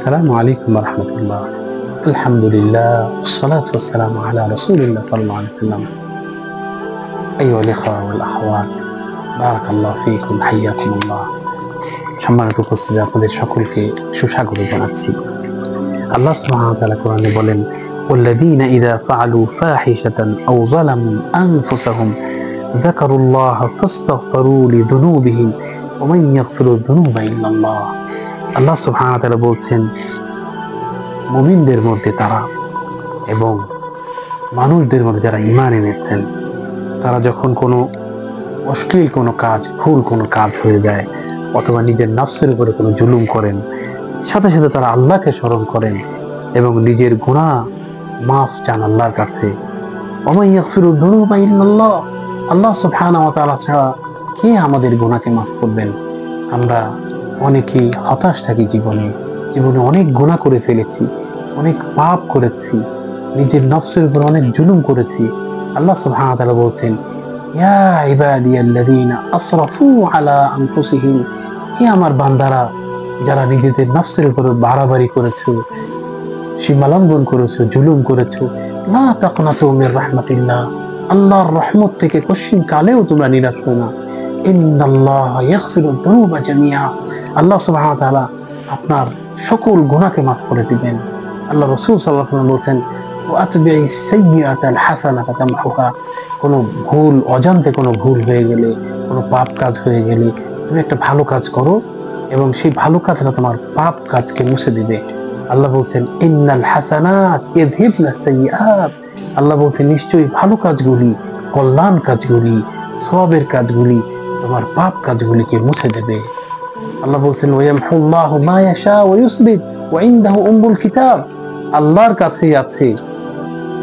আসসালামু আলাইকুম ওয়া রাহমাতুল্লাহ। আলহামদুলিল্লাহ ওয়াসসালাতু ওয়াসসালামু আলা রাসূলিল্লাহ সাল্লাল্লাহু আলাইহি ওয়াসাল্লাম। আইয়ুহাল ইখওয়া ওয়াল আখওয়াত, বারাকাল্লাহু ফীকুম, হাইয়াকুমুল্লাহ। সম্মানিত উপস্থিতি, আপনাদের সকলকে সুস্বাগত জানাচ্ছি। আল্লাহ সুবহানাহু ওয়া তাআলা কোরআনে বলেন, ওয়াল্লাযীনা ইযা ফাআলু ফাহিশাতান আও যালামু আনফুসাহুম যাকারুল্লাহ ফাস্তাগফিরু লিযুনুবিহিম ওয়া মান ইয়াগফিরু যুনুবা ইল্লাল্লাহ। আল্লাহ সুবহানাহু ওয়া তাআলা বলছেন, মুমিনদের মধ্যে তারা এবং মানুষদের মধ্যে যারা ঈমান এনেছেন, তারা যখন কোনো অশ্লীল কোনো কাজ, ভুল কোনো কাজ হয়ে যায় অথবা নিজের নফসের উপরে কোনো জুলুম করেন, সাথে সাথে তারা আল্লাহকে স্মরণ করেন এবং নিজের গুনাহ মাফ চান আল্লাহর কাছে। ওয়া মান ইয়াগফিরু যুনুবা ইল্লাল্লাহ। আল্লাহ সুবহানাহু ওয়া তাআলা ছাড়া কে আমাদের গুনাহকে মাফ করবেন? আমরা অনেকেই হতাশ থাকি, জীবনে অনেক গুনাহ করে ফেলেছি, অনেক পাপ করেছি, নিজের নফসের উপর অনেক জুলুম করেছি। আল্লাহ সুবহানাহু ওয়া তাআলা বলছেন, ইয়া ইবাদিয়াল্লাযীনা আসরাফু আলা আনফুসিহিম, হে আমার বান্দারা যারা নিজেদের নফসের উপর বাড়াবাড়ি করেছো, সীমালঙ্ঘন করেছো, জুলুম করেছো, লা তাকনাতু মির রাহমাতিল্লাহ, আল্লাহর রহমত থেকে কশিন কালেও তোমরা নিরাশ হও না। ইন্নাল্লাহা ইয়াগফিরু যুনুবা জামিআ, আল্লাহ সুবহানাহু ওয়া তাআলা আপনার সকল গুনাহকে মাফ করে দিবেন। আল্লাহ রাসূল সাল্লাল্লাহু আলাইহি ওয়াসাল্লাম বলেছেন, ওয়া আতবি'is সাইয়্যাতাল হাসানাতা তামহুহা, কোনো ভুল, অজান্তে কোনো ভুল হয়ে গেলে, কোনো পাপ কাজ হয়ে গেলে তুমি একটা ভালো কাজ করো এবং সেই ভালো কাজটা তোমার পাপ কাজকে মুছে দিবে। আল্লাহ বলছেন, ইন্নাল হাসানাত ইযহিবনাস সাইয়্যাত, আল্লাহ বলছেন নিশ্চয়ই ভালো কাজগুলি, কল্যাণ কাজগুলি, সওয়াবের কাজগুলি তোমার পাপ কাজগুলিকে মুছে দেবে। আল্লাহ বলছেন, ওয়ায়ামহুল্লাহু মা ইয়াশা ওয়া ইউসবিত ওয়া ইনদাহু উম্মুল কিতাব, আল্লাহর কাছেই আছে,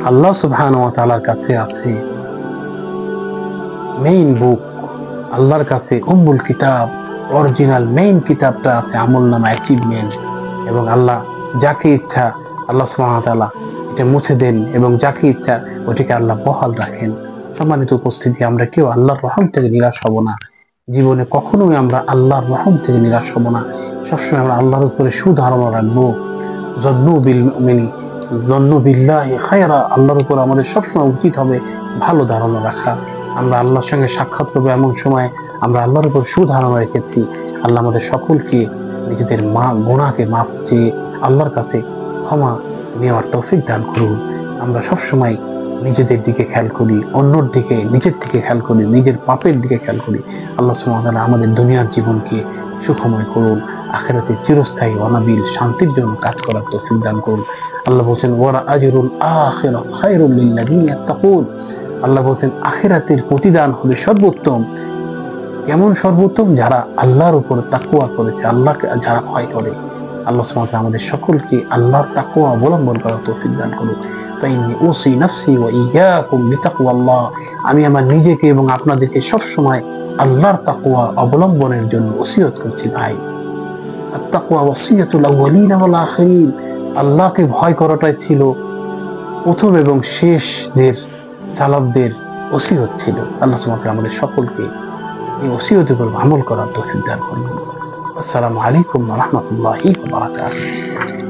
আল্লাহ সুবহানাহু ওয়া তাআলার কাছে আছে মেইন বুক, আল্লাহর কাছে উম্মুল কিতাব, অরিজিনাল মেইন কিতাবটা আছে, আমলনামা, অ্যাচিভমেন্ট। এবং আল্লাহ যাকে ইচ্ছা আল্লাহ সুবহানাহু ওয়া তাআলা এটা মুছে দেন এবং যাকে ইচ্ছা ওটাকে আল্লাহ বহাল রাখেন। সম্মানিত উপস্থিতি, আমরা কেউ আল্লাহর রহম থেকে নিরাশ হব না। জীবনে কখনোই আমরা আল্লাহর রহম থেকে নিরাশ হব না। সবসময় আমরা আল্লাহর উপরে সুধারণা রাখবো। যন্নু বিল্লাহি খায়রা, আল্লাহর উপর আমাদের সবসময় উচিত হবে ভালো ধারণা রাখা। আমরা আল্লাহর সঙ্গে সাক্ষাৎ করবো এমন সময় আমরা আল্লাহর উপর সুধারণা রেখেছি। আল্লাহ আমাদের সকলকে নিজেদের গুনাহকে মাফ চেয়ে আল্লাহর কাছে ক্ষমা নেওয়ার তৌফিক দান করুন। আমরা সবসময় নিজেদের দিকে খেয়াল করি, অন্যর দিকে, নিজের দিকে খেয়াল করি, নিজের পাপের দিকে খেয়াল করি। আল্লাহ সুবহানাহু ওয়া তাআলা আমাদের দুনিয়ার জীবনকে সুখময় করুন, আখিরাতে চিরস্থায়ী অনাবিল শান্তির জন্য কাজ করার তৌফিক দান করুন। আল্লাহ বলছেন, ওয়া আজরুল আখিরাত খায়রুল লিল্লাযীনা ইয়াত্তাকুন, আল্লাহ বলছেন আখিরাতের প্রতিদান হবে সর্বোত্তম। কেমন সর্বোত্তম? যারা আল্লাহর উপর তাকওয়া করেছে, আল্লাহকে যারা ভয় করে। আল্লাহ সুবহানাহু ওয়া তাআলা আমাদের সকলকে আল্লাহর তাকওয়া অবলম্বন করার তৌফিক দান করুন। ফাইন্নী উসি নাফসি ওয়া ইয়্যাকুম বিতাকওয়াল্লাহ, আমি আমার নিজেকে এবং আপনাদেরকে সবসময় আল্লাহর তাকওয়া অবলম্বনের জন্য ওসিয়ত করছি ভাই। আত-তাকওয়া ওয়াসিয়াতুল আউয়ালিনা ওয়াল আখিরিন, আল্লাহকে ভয় করাটাই ছিল প্রথম এবং শেষদের সালাফদের ওসিয়ত ছিল। আল্লাহ সুবহানাহু ওয়া তাআলা আমাদের সকলকে এই ওসিয়তের উপর আমল করার তৌফিক দান করুন। আসসালামু আলাইকুম ওয়া রাহমাতুল্লাহি ওয়া বারাকাতুহু।